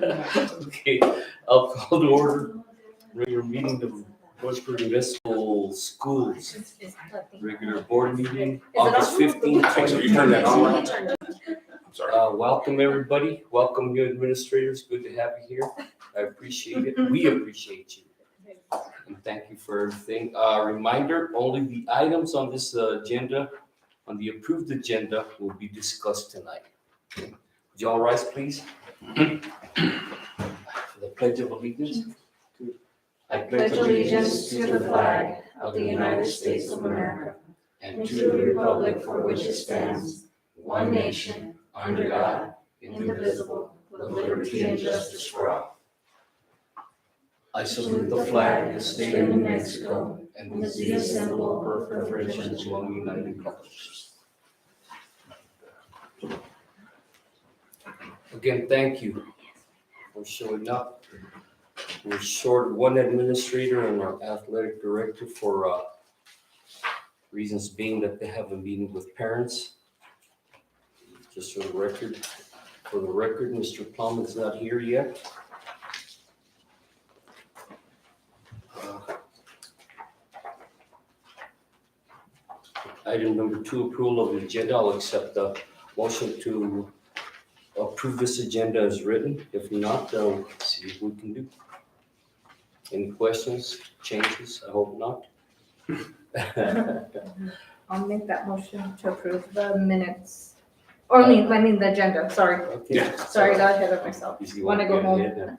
Okay, I'll call to order regular meeting of Lordsburg Municipal Schools. Regular board meeting, August 15th. So you turned that on? I'm sorry. Welcome, everybody. Welcome, new administrators. Good to have you here. I appreciate it. We appreciate you. And thank you for everything. Reminder, only the items on this agenda, on the approved agenda, will be discussed tonight. Would you all rise, please? For the Pledge of Allegiance. I pledge allegiance to the flag of the United States of America and to the republic for which it stands, one nation, under God, indivisible, with liberty and justice for all. I salute the flag of the state of New Mexico and the symbol of perfection among united cultures. Again, thank you for showing up. We're short one administrator and our athletic director for reasons being that they have a meeting with parents. Just for the record, Mr. Plum is not here yet. Item number 2, approval of the agenda. I'll accept the motion to approve this agenda as written. If not, we'll see what we can do. Any questions, changes? I hope not. I'll make that motion to approve the minutes. Or I mean the agenda, sorry. Okay. Yeah. Sorry, I got ahead of myself. You Wanna go home?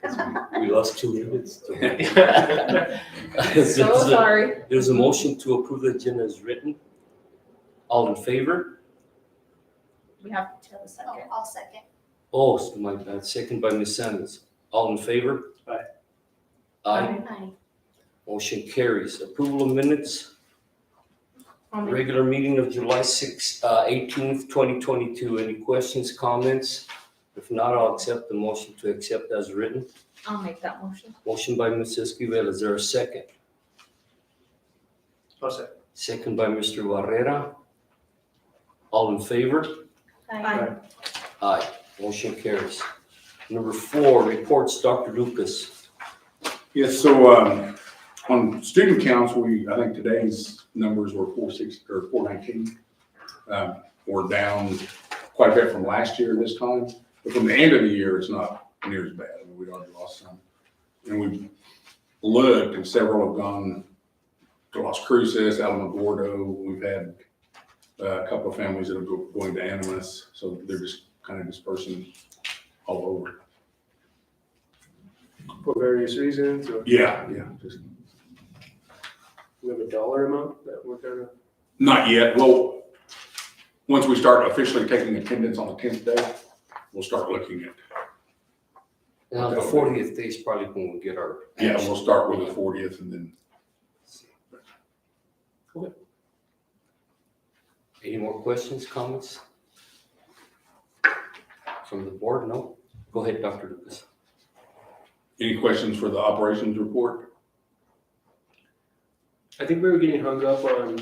We lost 2 minutes. So sorry. There's a motion to approve the agenda as written. All in favor? We have to have a second. I'll second. Oh, so my bad. Second by Ms. Sanders. All in favor? Aye. Aye. Aye. Motion carries. Approval of minutes. I'll make- Regular meeting of July 18th, 2022. Any questions, comments? If not, I'll accept the motion to accept as written. I'll make that motion. Motion by Ms. Esquivel. Is there a second? I'll second. Second by Mr. Barrera. All in favor? Aye. Aye. Motion carries. Number 4, reports, Dr. Lucas. Yes, so on student counts, I think today's numbers were 419. We're down quite a bit from last year this time, but from the end of the year, it's not near as bad. I mean, we already lost some. And we've looked, and several have gone to Las Cruces, Alamogordo. We've had a couple of families that are going to Animas, so they're just kind of dispersing all over. For various reasons, or Yeah, just we have a dollar amount that we're gonna, not yet. Well, once we start officially taking attendance on the 10th day, we'll start looking at, Now, the 40th day is probably when we get our. yeah, we'll start with the 40th and then. Any more questions, comments? From the board? No? Go ahead, Dr. Lucas. Any questions for the operations report? I think we were getting hung up on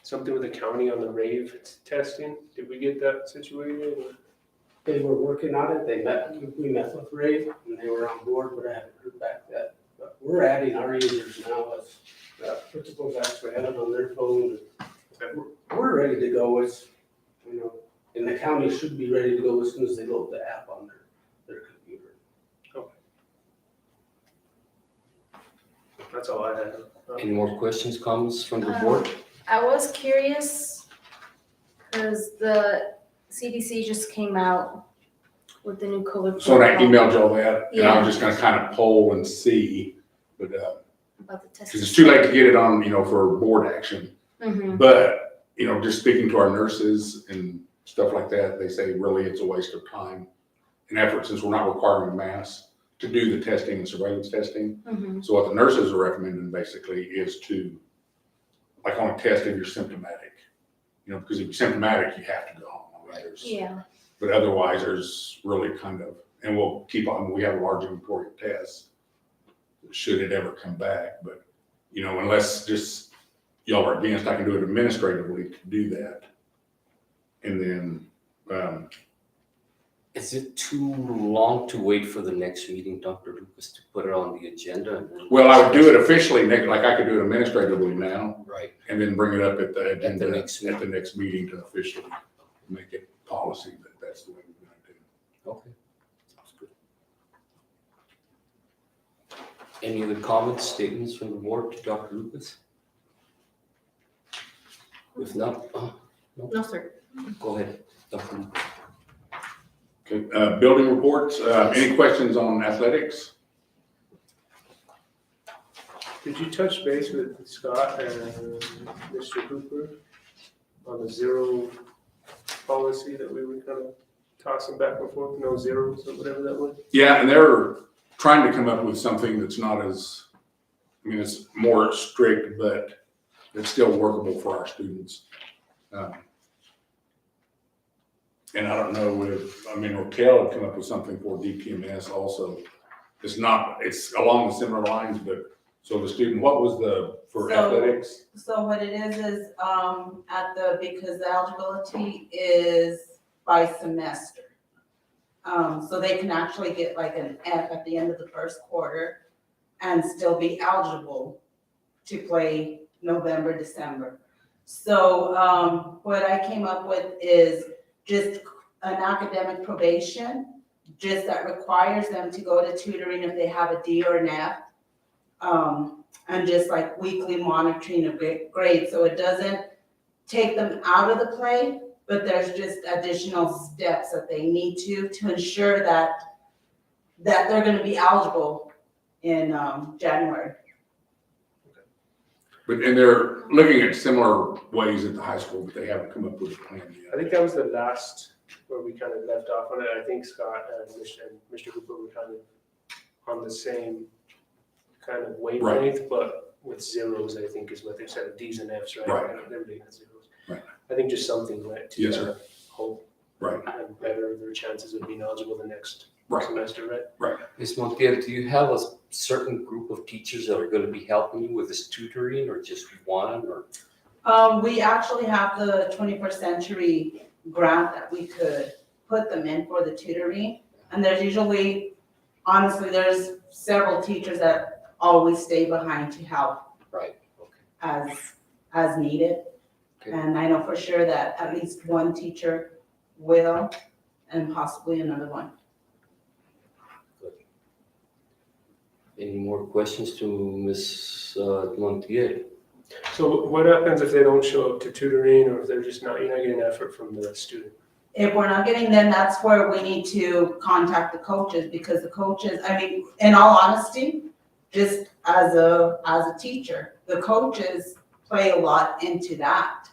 something with the county on the rave testing. Did we get that situated? or- They were working on it, we met with Ray, and they were on board, but I haven't heard back yet. But we're adding our users now, as principals actually have it on their phone. We're ready to go, and the county should be ready to go as soon as they load the app on their computer. That's all I had. Any more questions, comments from the board? I was curious, because the CDC just came out with the new COVID. So I emailed y'all that, and I Yeah. was just gonna kind of poll and see, but, About the testing. because it's too late to get it on, for board action. Mm-hmm. But, just speaking to our nurses and stuff like that, they say really it's a waste of time and effort since we're not requiring masks to do the testing and surveillance testing. Mm-hmm. So what the nurses are recommending basically is to, like, only test if you're symptomatic. Because if you're symptomatic, you have to go home. Yeah. But otherwise, there's really kind of, and we'll keep on, we have a large inventory of tests should it ever come back. But, unless just y'all are against, I can do it administratively to do that. And then Is it too long to wait for the next meeting, Dr. Lucas, to put it on the agenda? And then Well, I would do it officially, like I could do it administratively now, Right. and then bring it up at the agenda next at the next meeting to officially make it policy that that's the way we're going to do it. Okay. Sounds good. Any other comments, statements from the board to Dr. Lucas? If not, No, sir. go ahead, Dr. Lucas. Okay, building reports, any questions on athletics? Did you touch base with Scott and Mr. Hooper on the zero policy that we were kind of tossing back and forth, no zeros or whatever that was? Yeah, and they're trying to come up with something that's not as, I mean, it's more strict, but it's still workable for our students. And I don't know if, I mean, Raquel had come up with something for DPMS also. It's not, it's along the similar lines, but, so the student, what was for So- athletics? So what it is because the eligibility is by semester. So they can actually get like an F at the end of the first quarter and still be eligible to play November, December. So, what I came up with is just an academic probation, just that requires them to go to tutoring if they have a D or an F. And just like weekly monitoring of grades, so it doesn't take them out of the play, but there's just additional steps that they need to ensure that they're gonna be eligible in, January. And they're looking at similar ways at the high school, but they haven't come up with a plan I yet. think that was the last where we kind of left off on it. I think Scott and Mr. Hooper were kind of on the same kind of wavelength, but with zeros, I think is what they said, D's and F's, right? Right. Everybody has zeros. Right. I think just something like to Yes, sir. hope Right, and better their chances of being eligible the next right. semester, right? Ms. Montiel, do you have a certain group of teachers that are gonna be helping you with this tutoring, or just one, or? We actually have the 21st Century grant that we could put them in for the tutoring. And there's usually, honestly, there's several teachers that always stay behind to help. Right, okay. As needed. Okay. And I know for sure that at least one teacher will, and possibly another one. Any more questions to Ms. Montiel? So what happens if they don't show up to tutoring, or if they're just not, you're not getting effort from the student? If we're not getting them, that's where we need to contact the coaches, because the coaches, I mean, in all honesty, just as a teacher, the coaches play a lot into that.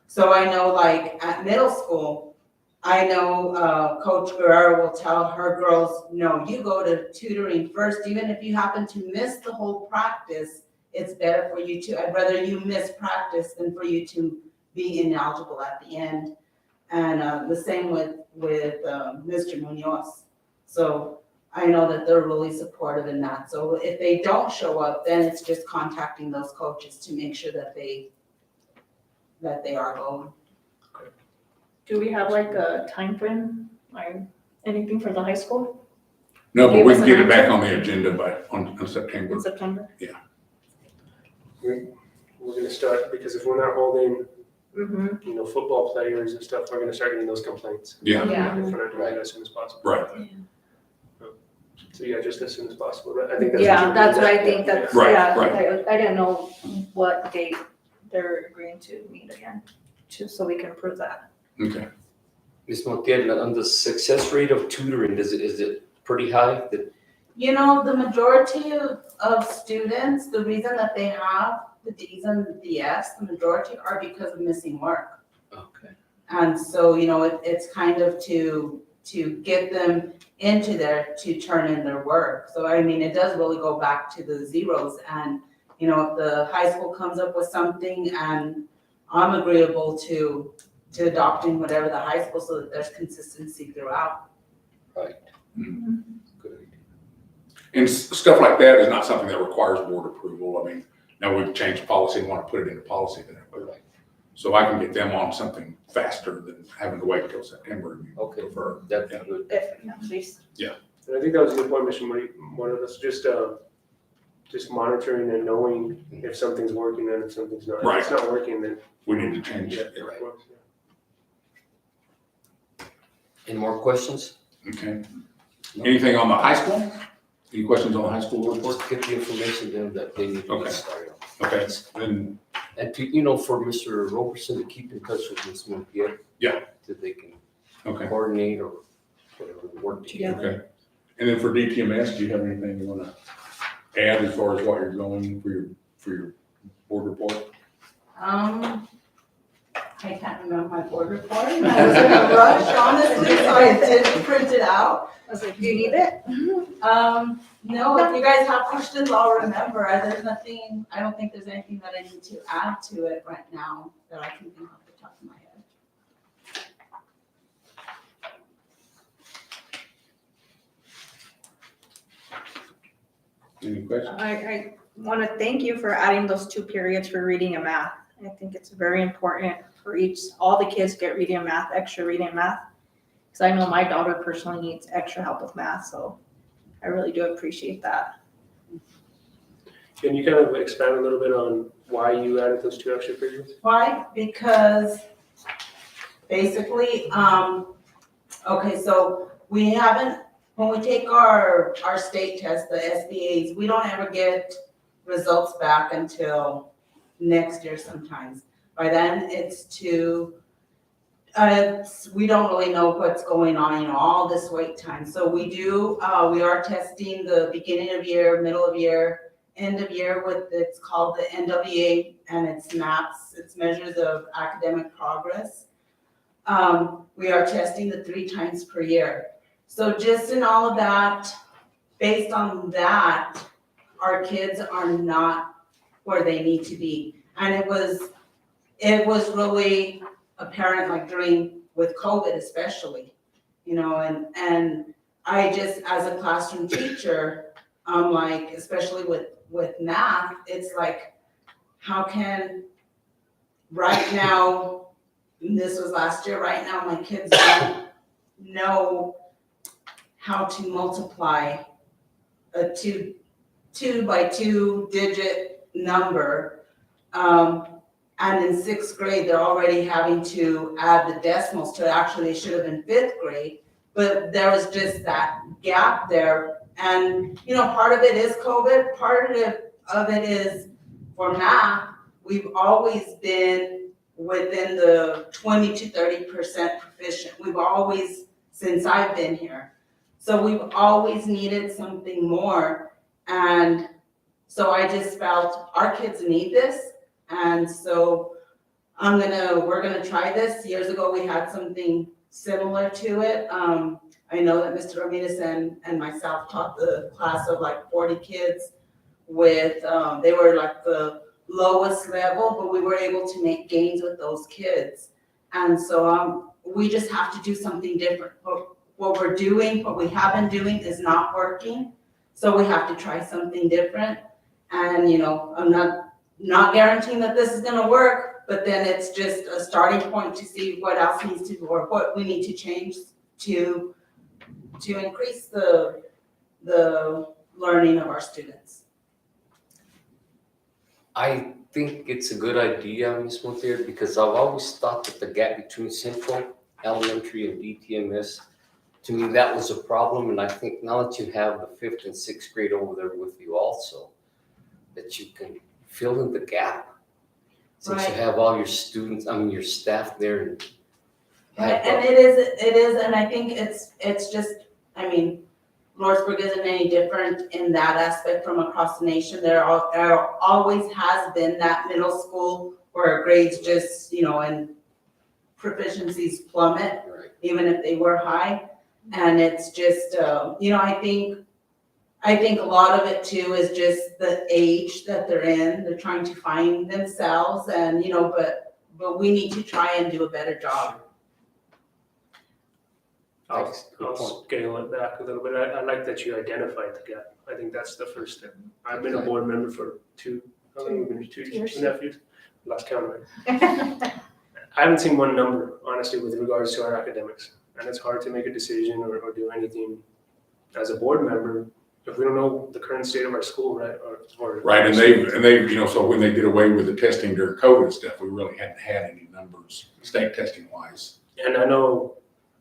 So I know like at middle school, I know Coach Guerrero will tell her girls, no, you go to tutoring first, even if you happen to miss the whole practice, it's better for you to, I'd rather you miss practice than for you to be ineligible at the end. And the same with Mr. Munoz. So I know that they're really supportive in that. So if they don't show up, then it's just contacting those coaches to make sure that they are going. Do we have like a time frame or anything for the high school No, but Give we us can an get it back answer? on the agenda on September. in September? We're gonna start, because if we're not holding, Mm-hmm. football players and stuff, we're gonna start getting those complaints. Yeah, Yeah. If we're not doing it as soon as possible. right, So yeah, just as soon as possible, right? I think that's. Yeah, you're that's what I doing. think, that's, Right, yeah, right. I didn't know what date they're agreeing to meet again, just so we can prove that. okay. Ms. Montiel, on the success rate of tutoring, is it pretty high? You know, the majority of students, the reason that they have the D's and the F's, the majority are because of missing work. Okay. And so, it's kind of to get them into there to turn in their work. So, I mean, it does really go back to the zeros. And, if the high school comes up with something, and I'm agreeable to adopting whatever the high school, so that there's consistency throughout. Right. Mhm. Good. And stuff like that is not something that requires board approval. I mean, now we've changed policy and want to put it into policy then. Right. So I can get them on something faster than having to wait till September. if you Okay, prefer. that'd be good. Please. And I think that was a good point, Mr. Marie, one of us, just monitoring and knowing if something's working and if something's not. If Right. it's not working, then. We need to change Yeah, it. of course, yeah. Any more questions? Okay. Anything on the high school? Any questions on the high school report? Just get the information then that they need to Okay. get started. Okay, then, And to, you know, for Mr. Roberson to keep in touch with Ms. Montiel. Yeah. So they can okay, coordinate or whatever, work together. okay. And then for DTMS, do you have anything you wanna add as far as what you're going for your board report? I can't remember my board report. I was in a rush, honestly, so I didn't print it out. I was like, do you need it? No, if you guys have questions, I'll remember. There's nothing, I don't think there's anything that I need to add to it right now that I can think off the top of my head. Any questions? I want to thank you for adding those 2 periods for reading and math. I think it's very important for all the kids get reading and math, extra reading and math. Because I know my daughter personally needs extra help with math, so I really do appreciate that. Can you kind of expand a little bit on why you added those 2 extra periods? Why? Because basically, okay, so we haven't, when we take our state test, the SBAs, we don't ever get results back until next year sometimes. By then, we don't really know what's going on, all this wait time. So we are testing the beginning of year, middle of year, end of year it's called the NWA, and it's MAPS, it's measures of academic progress. We are testing the 3 times per year. So just in all of that, based on that, our kids are not where they need to be. And it was really apparent, like with COVID especially, and I just, as a classroom teacher, like, especially with math, it's like, how can, right now, this was last year, right now, my kids don't know how to multiply a 2 by 2 digit number. And in 6th grade, they're already having to add the decimals to it. Actually, they should have been 5th grade, but there was just that gap there. And, part of it is COVID, part of it is for math, we've always been within the 20 to 30% proficient. We've always, since I've been here. So we've always needed something more. And so I just felt our kids need this. And so we're gonna try this. Years ago, we had something similar to it. I know that Mr. Ramirez and myself taught the class of like 40 kids with, they were like the lowest level, but we were able to make gains with those kids. And so we just have to do something different. What we have been doing is not working. So we have to try something different. And, I'm not guaranteeing that this is gonna work, but then it's just a starting point to see what else needs to, or what we need to change to increase the learning of our students. I think it's a good idea, Ms. Montiel, because I've always thought that the gap between Central Elementary and DTMS, to me, that was a problem. And I think now that you have the 5th and 6th grade over there with you also, that you can fill in the gap. Since you Right. have all your students, your staff there. And it is, and I think it's just, Lordsburg isn't any different in that aspect from across the nation. There always has been that middle school where grades just, and proficiencies plummet, Right. even if they were high. And it's just, I think a lot of it too is just the age that they're in. They're trying to find themselves, and but we need to try and do a better job. I'll scale it back a little bit. I like that you identified the gap. I think that's the first step. I've been a board member for 2 years. lost count of it. I haven't seen one number, honestly, with regards to our academics. And it's hard to make a decision or do anything as a board member if we don't know the current state of our school, right? Right, and they, you know, so when they did away with the testing during COVID and stuff, we really hadn't had any numbers, state testing wise. And I know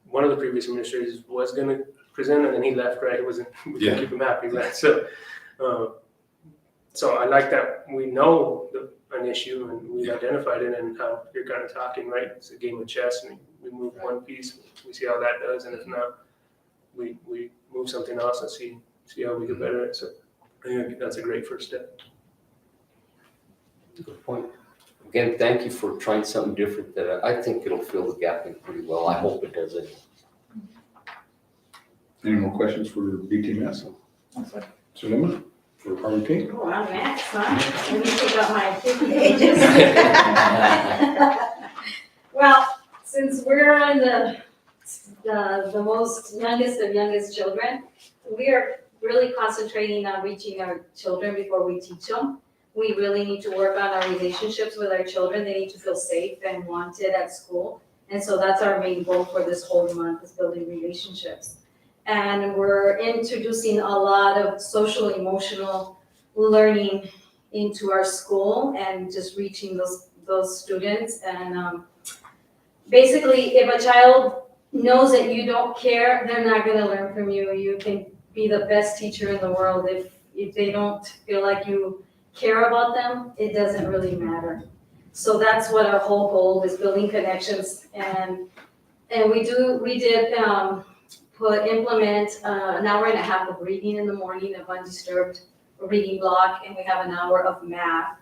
one of the previous administrators was gonna present and then he left, right? It wasn't, we Yeah. couldn't keep him happy, right? So, so I like that we know an issue and we've identified it and how you're kind of talking, right? It's a game of chess and we move one piece, we see how that does, and if not, we move something else and see how we get better at it. So I think that's a great first step. Good point. Again, thank you for trying something different that I think it'll fill the gap in pretty well. I hope it does it. Any more questions for DTMS? Sulema, for RVP? Oh, I'm next, huh? Let me pick up my 50 pages. Well, since we're in the most youngest of youngest children, we are really concentrating on reaching our children before we teach them. We really need to work on our relationships with our children. They need to feel safe and wanted at school. And so that's our main goal for this whole month, is building relationships. And we're introducing a lot of social emotional learning into our school and just reaching those students. And basically, if a child knows that you don't care, they're not gonna learn from you. You can be the best teacher in the world. If they don't feel like you care about them, it doesn't really matter. So that's what our whole goal is, building connections. And we did implement an hour and a half of reading in the morning, of undisturbed reading block, and we have an hour of math.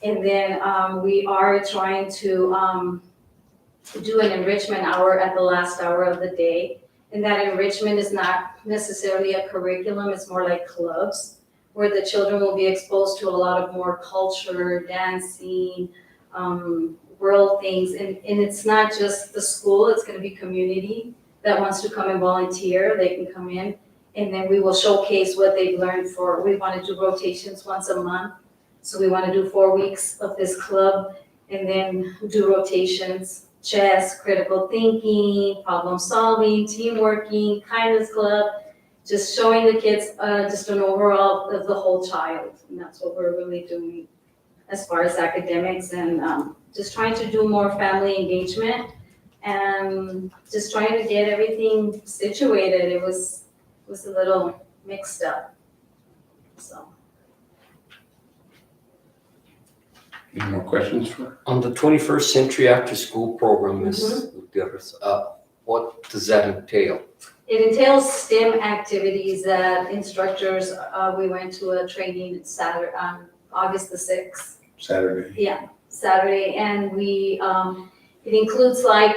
And then we are trying to do an enrichment hour at the last hour of the day. And that enrichment is not necessarily a curriculum, it's more like clubs, where the children will be exposed to a lot of more culture, dancing, world things. And it's not just the school, it's gonna be community that wants to come and volunteer. They can come in, and then we will showcase what they've learned we wanna do rotations once a month. So we wanna do 4 weeks of this club, and then do rotations, chess, critical thinking, problem solving, team working, kindness club, just showing the kids just an overall of the whole child. And that's what we're really doing as far as academics, and just trying to do more family engagement and just trying to get everything situated. It was a little mixed up, so. Any more questions for? On the 21st Century After School Program, Ms. Gutierrez, what does that entail? It entails STEM activities that instructors, we went to a training Saturday, on August the 6th. Saturday. Yeah, Saturday, and we, it includes like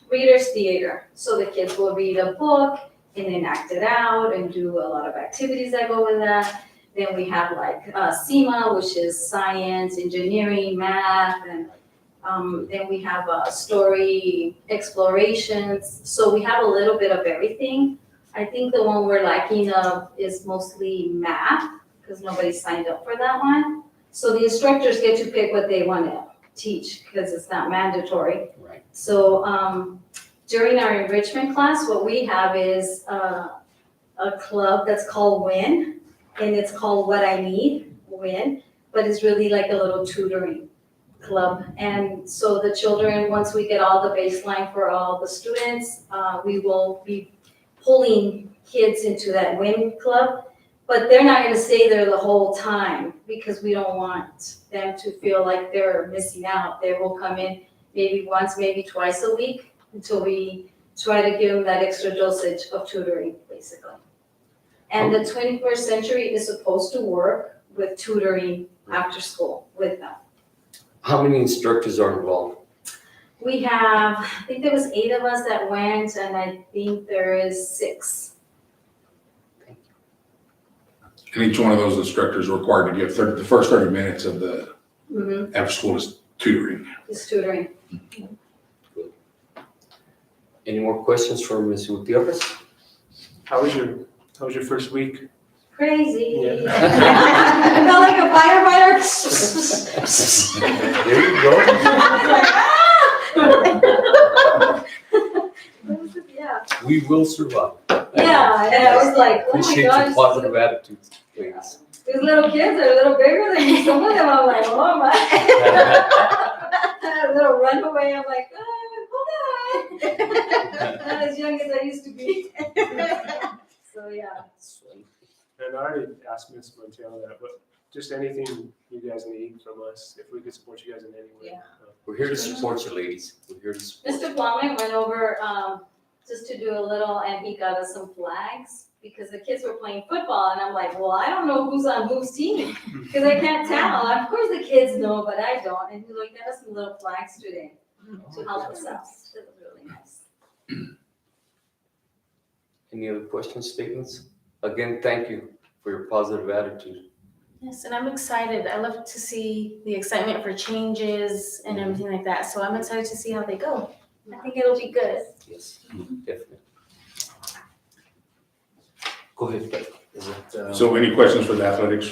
reader's theater. So the kids will read a book and then act it out and do a lot of activities that go with that. Then we have like SEMA, which is science, engineering, math, and then we have story explorations. So we have a little bit of everything. I think the one we're lacking of is mostly math, because nobody signed up for that one. So the instructors get to pick what they want to teach, because it's not mandatory. Right. So during our enrichment class, what we have is a club that's called WIN, and it's called What I Need, WIN, but it's really like a little tutoring club. And so the children, once we get all the baseline for all the students, we will be pulling kids into that WIN club, but they're not gonna stay there the whole time, because we don't want them to feel like they're missing out. They will come in maybe once, maybe twice a week, until we try to give them that extra dosage of tutoring, basically. And the 21st Century is supposed to work with tutoring after school with them. How many instructors are involved? We have, I think there was 8 of us that went, and I think there is 6. And each one of those instructors are required to give the first 30 minutes of the after school is tutoring. It's tutoring. Any more questions for Ms. Gutierrez? How was your first week? crazy. Yeah. I felt like a firefighter. There you go. Yeah, We will survive. yeah, and I was like, oh my Appreciate your gosh. positive attitude, ladies. These little kids are a little bigger than me. Some of them, I'm like, oh my. A little runaway, I'm like, hold on. Not as young as I used to be. So, yeah. And I already asked Ms. Montiel that, but just anything you guys need from us, if we could support you guys in any way. Yeah. We're here to support you, ladies. We're here to support you. Mr. Plowman went over, just to do a little, and he got us some flags, because the kids were playing football, and I'm like, well, I don't know who's on whose team, because I can't tell. Of course the kids know, but I don't, and he like, got us some little flags today to help us out. It was really nice. Any other questions, statements? Again, thank you for your positive attitude. Yes, and I'm excited. I love to see the excitement for changes and everything like that. So I'm excited to see how they go. I think it'll be good. Yes, definitely. Go ahead, Doug. Is it, So any questions for the athletics?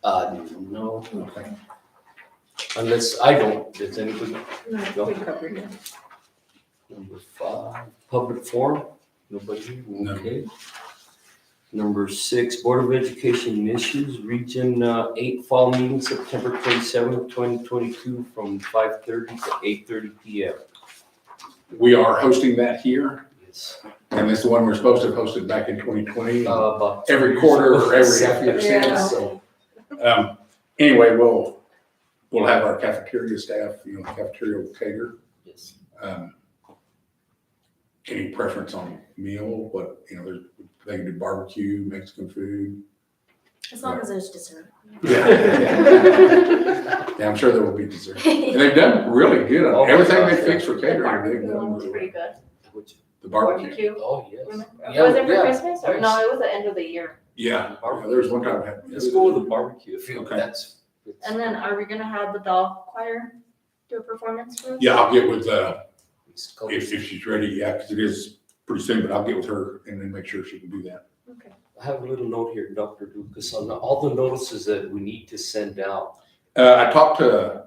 no, Okay. unless I don't, does anybody? No, we covered it. Number 5, public forum, nobody, No. okay. Number 6, Board of Education issues, Region 8 Fall Meeting, September 27th, 2022, from 5:30 to 8:30 p.m. We are hosting that here, Yes. and this is the one we're supposed to have hosted back in 2020. About Every quarter or every half year Yeah. since, so. Anyway, we'll have our cafeteria staff, cafeteria will cater. Yes. Any preference on meal, they can do barbecue, Mexican food. As long as there's dessert. Yeah. Yeah, I'm sure there will be dessert. And they've done really good Oh on my everything gosh, they fixed for catering. They've done It's really pretty well. good. Which, The barbecue. Barbecue. oh, yes. Was it for Yeah. Christmas or no? It was the end of the year. Yeah, there was one time I had. Let's go with the barbecue. I feel Okay. that's. And then are we gonna have the dog choir do a performance for us? Yeah, I'll get with, It's called- if she's ready, yeah, because it is pretty soon, but I'll get with her and then make sure she can do that. Okay. I have a little note here, Dr. Lucas, on all the notices that we need to send out. I talked to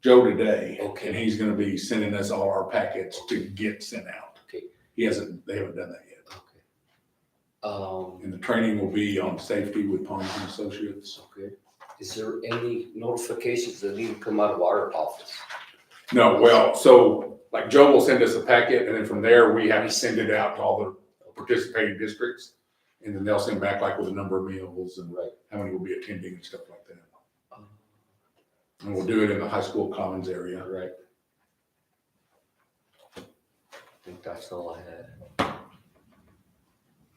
Joe today. Okay. And he's gonna be sending us all our packets to get sent out. Okay. They haven't done that yet. Okay. And the training will be on safety with Pond and Associates. Okay. Is there any notifications that need to come out of our office? No, well, so like Joe will send us a packet and then from there, we have to send it out to all the participating districts. And then they'll send back like with a number of meals and Right. how many will be attending and stuff like that. Um, And we'll do it in the high school commons area. Right. I think that's all I had.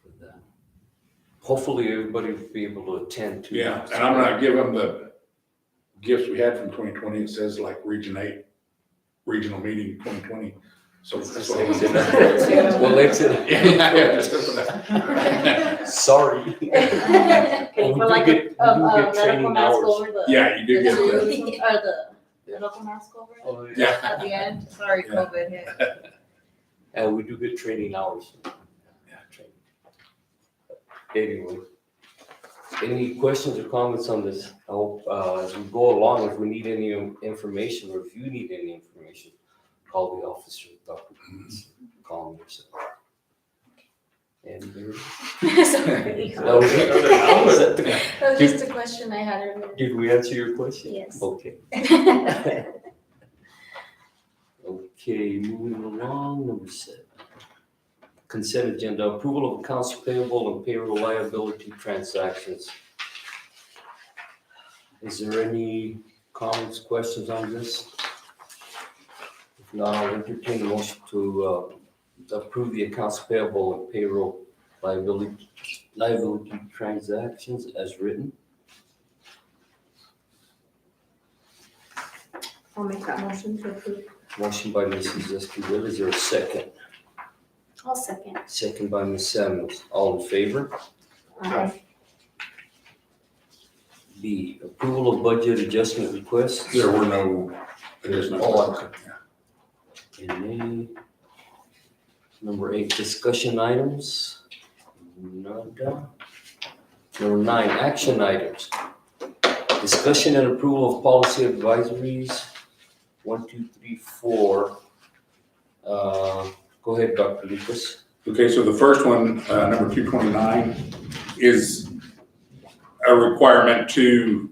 For that. Hopefully, everybody will be able to attend to. Yeah, and I'm gonna give them the gifts we had from 2020. It says like Region 8, Regional Meeting 2020. So that's what Well, I'm it's Yeah, just for that. Sorry. Okay, Well, we for do like get- we do get medical training mask hours. over the. Yeah, you do get the that. shoes, or the medical mask over it. Oh, Yeah. At the end, sorry, Yeah. COVID hit. And we do get training hours. Yeah, training. Anyway, any questions or comments on this? I hope, as we go along, if we need any information or if you need any information, call the officer, Dr. Lucas, call me yourself. And Sorry. that was it? Was that the- That was just a question I had earlier. Did we answer your question? Yes. Okay. Okay, moving along, number 7. Consent agenda, approval of accounts payable and payroll liability transactions. Is there any comments, questions on this? If not, I'll entertain a motion to approve the accounts payable and payroll liability transactions as written. I'll make that motion to approve. Motion by Mrs. Esquivel, is there a second? I'll second. Second by Ms. Samuels. All in favor? B, approval of budget adjustment requests. There were no additional. Oh, And A. Number 8, discussion items. None. Number 9, action items. Discussion and approval of policy advisories, 1, 2, 3, 4. Go ahead, Dr. Lucas. Okay, so the first one, number 229, is a requirement to,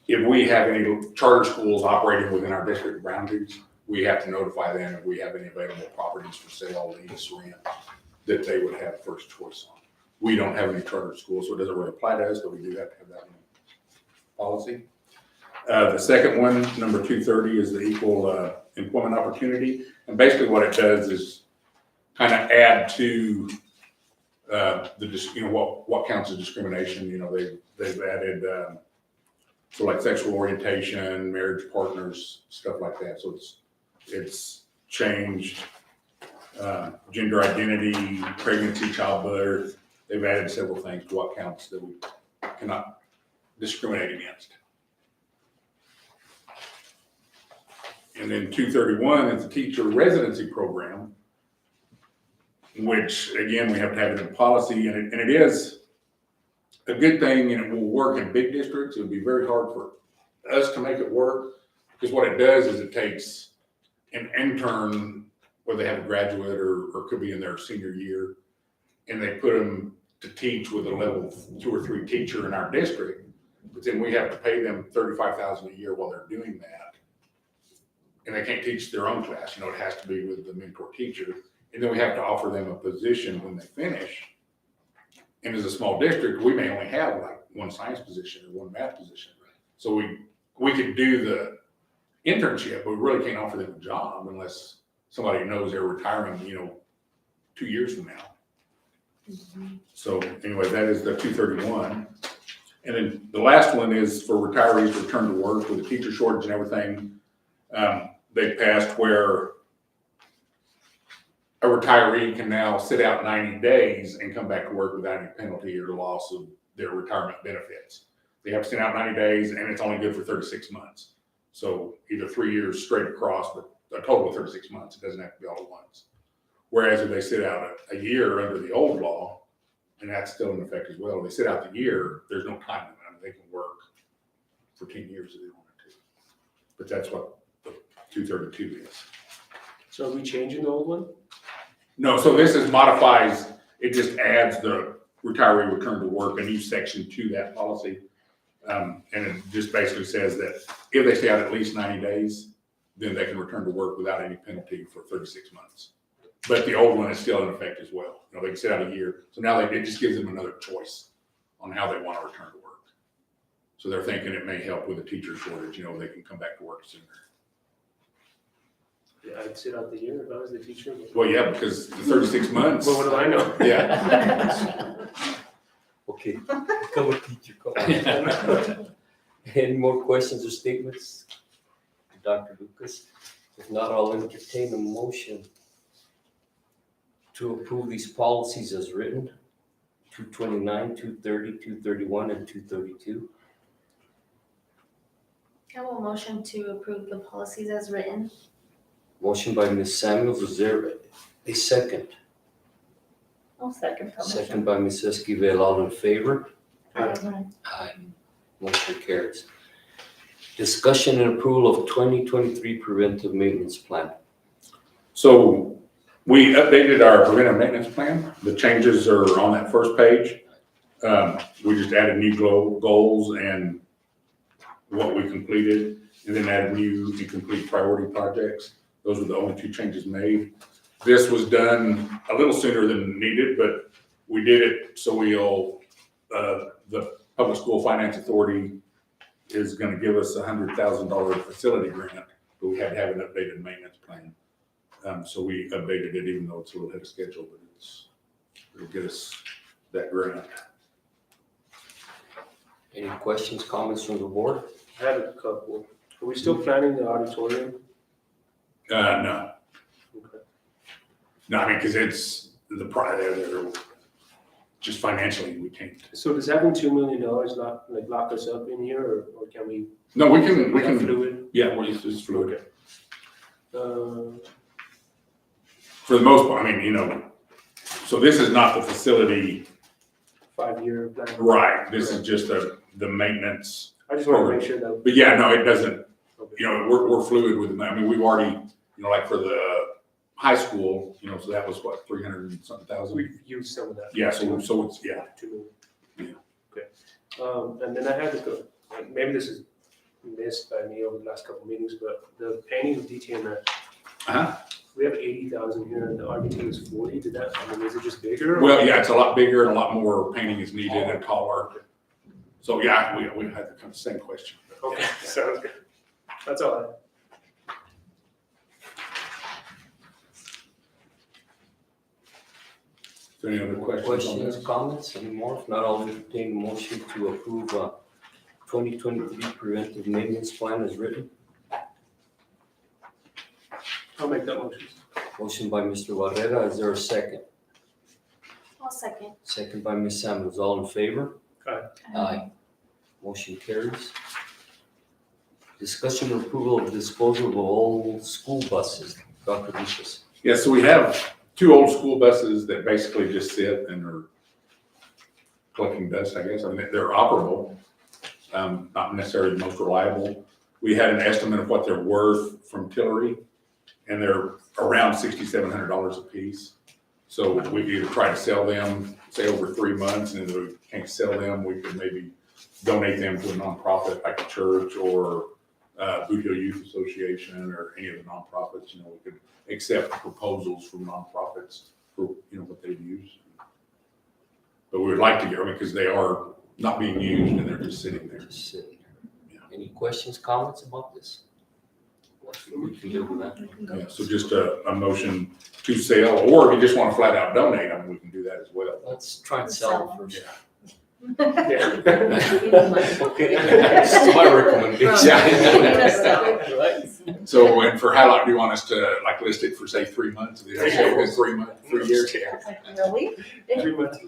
if we have any charter schools operating within our district boundaries, we have to notify them if we have any available properties for sale, lease, rent, that they would have first choice on. We don't have any charter schools, so it doesn't really apply to us, but we do have to have that policy. The second one, number 230, is the equal employment opportunity. And basically what it does is kind of add to what counts as discrimination. They've added so like sexual orientation, marriage partners, stuff like that. So it's changed gender identity, pregnancy, childbirth. They've added several things to what counts that we cannot discriminate against. And then 231 is the teacher residency program, which again, we have to have it in policy, and it is a good thing, and it will work in big districts. It would be very hard for us to make it work, because what it does is it takes an intern, whether they have a graduate or could be in their senior year, and they put them to teach with a level 2 or 3 teacher in our district, but then we have to pay them $35,000 a year while they're doing that. And they can't teach their own class, it has to be with the mentor teacher. And then we have to offer them a position when they finish. And as a small district, we may only have like 1 science position or 1 math position. So we could do the internship, but we really can't offer them a job unless somebody knows they're retiring, 2 years from now. So anyway, that is the 231. And then the last one is for retirees to return to work with the teacher shortage and everything. They passed where a retiree can now sit out 90 days and come back to work without any penalty or loss of their retirement benefits. They have to sit out 90 days, and it's only good for 36 months. So either 3 years straight across, but a total of 36 months. It doesn't have to be all at once. Whereas if they sit out a year under the old law, and that's still in effect as well, if they sit out the year, there's no time limit. They can work for 10 years if they wanted to. But that's what the 232 is. So are we changing the old one? No, so this modifies, it just adds the retiree return to work, a new section to that policy. And it just basically says that if they stay out at least 90 days, then they can return to work without any penalty for 36 months. But the old one is still in effect as well. They can sit out a year. So now it just gives them another choice on how they want to return to work. So they're thinking it may help with the teacher shortage, they can come back to work sooner. Yeah, I'd sit out the year if I was the teacher. Well, yeah, because the 36 months. Well, what do I know? Yeah. Okay, come with teacher, come. Any more questions or statements? Dr. Lucas? If not, I'll entertain a motion to approve these policies as written, 229, 230, 231, and 232. I will motion to approve the policies as written. Motion by Ms. Samuels, is there a second? I'll second that motion. Second by Ms. Esquivel, all in favor? Aye. Aye. Motion carries. Discussion and approval of 2023 preventive maintenance plan. So we updated our preventive maintenance plan. The changes are on that first page. We just added new goals and what we completed, and then added new incomplete priority projects. Those were the only 2 changes made. This was done a little sooner than needed, but we did it so the Public School Finance Authority is going to give us a $100,000 facility grant, but we had to have an updated maintenance plan. So we updated it, even though it's a little ahead of schedule, but it'll get us that grant. Any questions, comments from the board? I have a couple. Are we still planning the auditorium? No. Okay. No, I mean, because it's the they're just financially, we can't. So does having $2 million lock us up in here, or can we? No, we can, Fluid? yeah, it's fluid. Okay. For the most part, I mean, so this is not the facility 5-year plan. Right, this is just the maintenance. I just want to make sure that. But yeah, no, it doesn't, you know, we're fluid with them. I mean, we've already, you know, like for the high school, you know, so that was what, 300 and something thousand? We've used some of that. Yeah, so it's, yeah. 2 million. Yeah. Okay. And then I had to go, maybe this is missed by me over the last couple of meetings, but the painting of DTMF. Uh-huh. We have 80,000 here and the RDT is 40. Did that, I mean, is it just bigger? or- Well, yeah, it's a lot bigger and a lot more painting is needed and taller. So yeah, we had the same question. Okay, sounds good. That's all I have. Is there any other questions on Questions, this? comments, any more? If not, I'll entertain a motion to approve 2023 preventive maintenance plan as written. I'll make that motion. Motion by Mr. Barrera, is there a second? I'll second. Second by Ms. Samuels, all in favor? Aye. Motion carries. Discussion and approval of disposal of all school buses. Dr. Lucius. Yeah, so we have 2 old school buses that basically just sit and are collecting dust, I guess. I mean, they're operable, not necessarily the most reliable. We had an estimate of what they're worth from Tillery, and they're around $6,700 a piece. So we could either try to sell them, say over 3 months, and if we can't sell them, we could maybe donate them to a nonprofit like a church or Boot Hill Youth Association or any of the nonprofits. You know, we could accept proposals from nonprofits for, you know, what they use. But we would like to get them because they are not being used and they're just sitting there. Just sitting there. Any questions, comments about this? We can live with that. Yeah, so just a motion to sell, or if you just want to flat out donate them, we can do that as well. Let's try and sell them first. Yeah. Okay, that's my recommendation. Yeah. So, and for how long do you want us to like list it for, say, 3 months? 3 months, 3 years? Really? 3 months.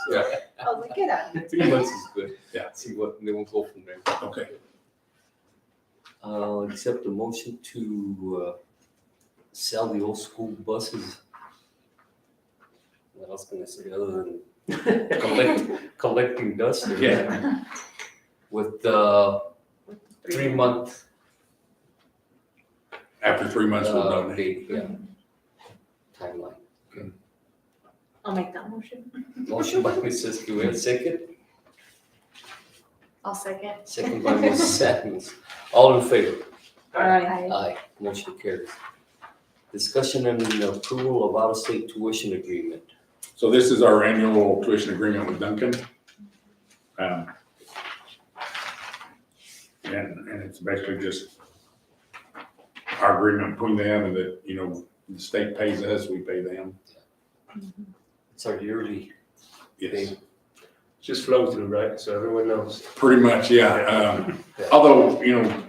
Yeah. Oh, look at that. 3 months is good. Yeah. See what, they will go from there. Okay. Accept the motion to sell the old school buses. What else can I say other than collecting dust? Yeah. With 3 month After 3 months, we'll donate. date, yeah. Timeline. I'll make that motion. Motion by Mrs. Esquivel, second. I'll second. Second by Mrs. Samuels. All in favor? Aye. Aye. Motion carries. Discussion and approval of out-of-state tuition agreement. So this is our annual tuition agreement with Duncan. And it's basically just our agreement between them and that, you know, the state pays us, we pay them. It's our yearly Yes, thing. Just flow through, right? So everyone knows. pretty much, yeah. Although, you know,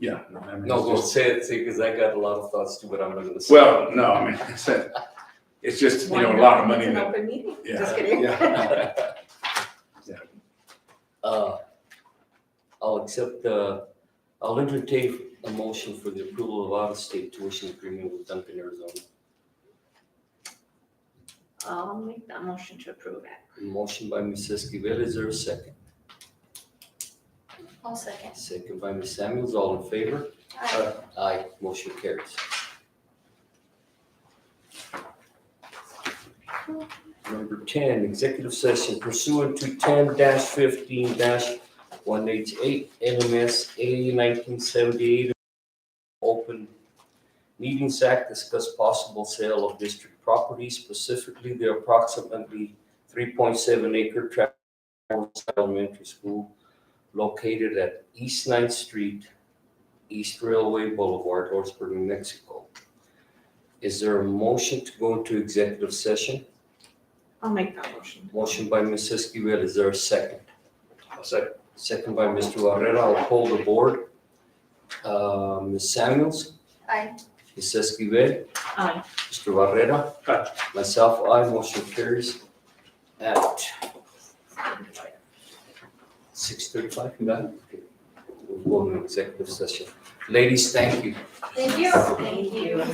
yeah. I mean, No, it's go just- say it, because I got a lot of thoughts too, but I'm not gonna say. Well, no, I mean, it's just, you know, a lot of money It's an that, open meeting. yeah. Just kidding. Yeah. I'll entertain a motion for the approval of out-of-state tuition agreement with Duncan, Arizona. I'll make that motion to approve it. Motion by Ms. Esquivel, is there a second? I'll second. Second by Ms. Samuels, all in favor? Aye. Aye, motion carries. Number 10, executive session pursuant to 10-15-188 NMSA 1978 Open Meetings Act, discuss possible sale of district property, specifically the approximately 3.7 acre tract of elementary school located at East 9th Street, East Railway Boulevard, Lordsburg, New Mexico. Is there a motion to go into executive session? I'll make that motion. Motion by Ms. Esquivel, is there a second? Second. Second by Mr. Barrera, I'll poll the board. Ms. Samuels? Aye. Ms. Esquivel? Aye. Mr. Barrera? Aye. Myself, aye, motion carries at 6:35, you got it? Okay. We'll go into executive session. Ladies, thank you. Thank you. Thank you.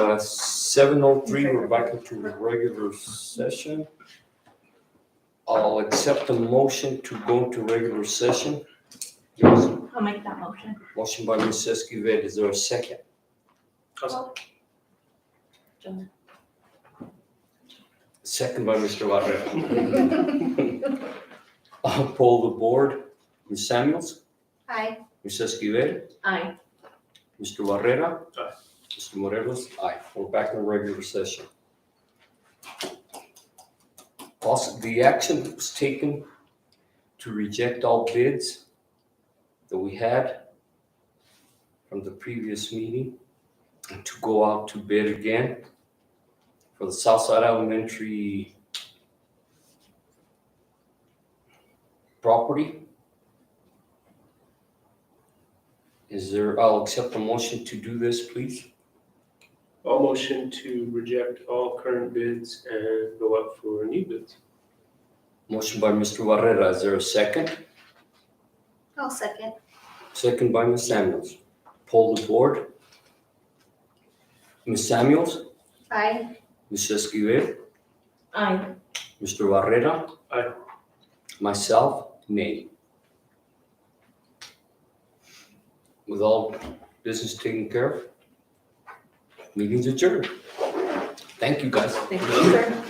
7:03, we're back into the regular session. I'll accept a motion to go into regular session. Yes. I'll make that motion. Motion by Ms. Esquivel, is there a second? Jonah. Second by Mr. Barrera. I'll poll the board. Ms. Samuels? Aye. Ms. Esquivel? Aye. Mr. Barrera? Aye. Mr. Morelos? Aye. We're back in regular session. Also, the action that was taken to reject all bids that we had from the previous meeting and to go out to bid again for the Southside Elementary property. I'll accept the motion to do this, please. I'll motion to reject all current bids and go up for new bids. Motion by Mr. Barrera, is there a second? I'll second. Second by Ms. Samuels. Poll the board. Ms. Samuels, Aye. Ms. Esquivel, Aye. Mr. Barrera. Aye. Myself, nay. With all business taken care of, meeting's adjourned. Thank you, guys. Thank you, sir.